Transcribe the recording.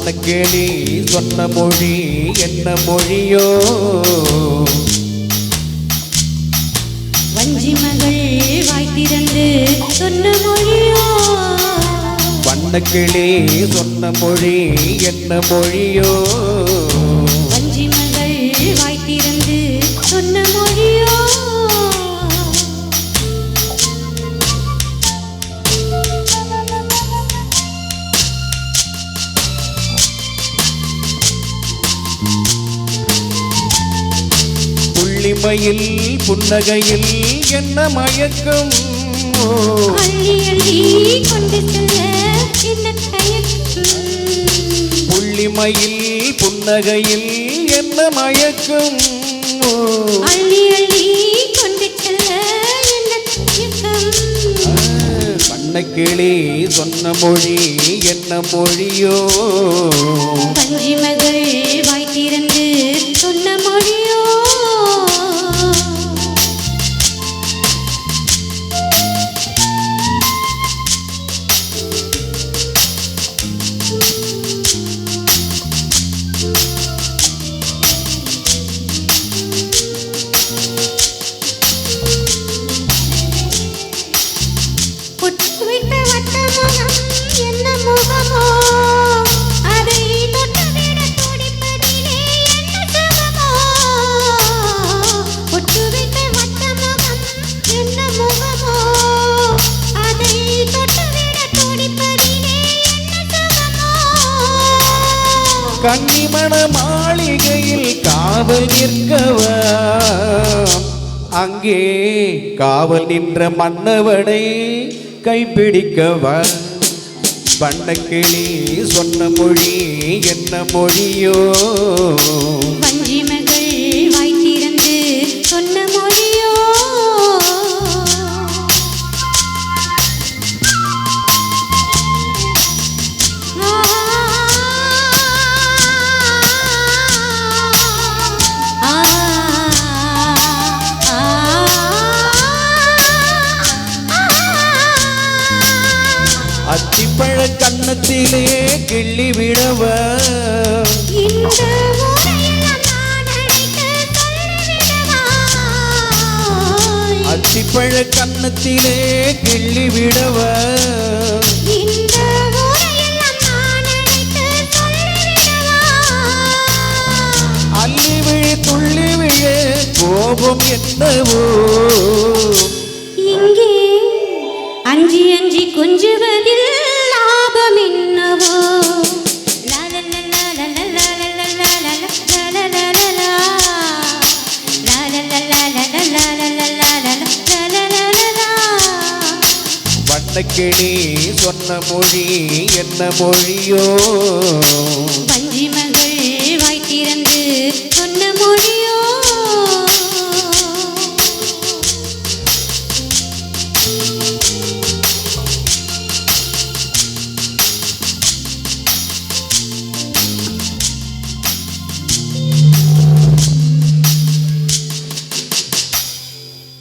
வண்ணக்கிளி சொன்ன மொழி என்ன மொழியோ? வஞ்சி மகள் வாய் திறந்து சொன்ன மொழியோ? வண்ணக்கிளி சொன்ன மொழி என்ன மொழியோ? வஞ்சி மகள் வாய் திறந்து சொன்ன மொழியோ? புள்ளிமையில் புன்னகையில் என்ன மயக்கம்? அள்ளி அள்ளி கொண்டு செல்ல என்ன தயக்கம்? புள்ளிமையில் புன்னகையில் என்ன மயக்கம்? அள்ளி அள்ளி கொண்டு செல்ல என்ன தயக்கம்? வண்ணக்கிளி சொன்ன மொழி என்ன மொழியோ? வஞ்சி மகள் வாய் திறந்து சொன்ன மொழியோ? என்ன முகமோ அதை தொட்டுவிட துடிப்பதிலே என்ன சுகமோ? பொட்டுவிட்ட வட்ட முகம் என்ன முகமோ அதை தொட்டுவிட துடிப்பதிலே என்ன சுகமோ? கன்னிமண மாளிகையில் காவல் நிற்கவா, அங்கே காவல் நின்ற மன்னவனை கைப்பிடிக்கவா? வண்ணக்கிளி சொன்ன மொழி என்ன மொழியோ? வஞ்சி மகள் வாய் திறந்து சொன்ன மொழியோ? அத்திப்பழ கன்னத்திலே கிள்ளி விடவ, இந்த ஊரையெல்லாம் நான் அழைத்து சொல்லிவிடவா? அத்திப்பழ கன்னத்திலே கிள்ளி விடவ, இந்த ஊரையெல்லாம் நான் அழைத்து சொல்லிவிடவா? அள்ளி விழி துள்ளி விழ கோபம் என்னவோ? இங்கே அஞ்சி அஞ்சி கொஞ்சுவதில் லாபம் என்னவோ? வண்ணக்கிளி சொன்ன மொழி என்ன மொழியோ? வஞ்சி மகள் வாய் திறந்து சொன்ன மொழியோ?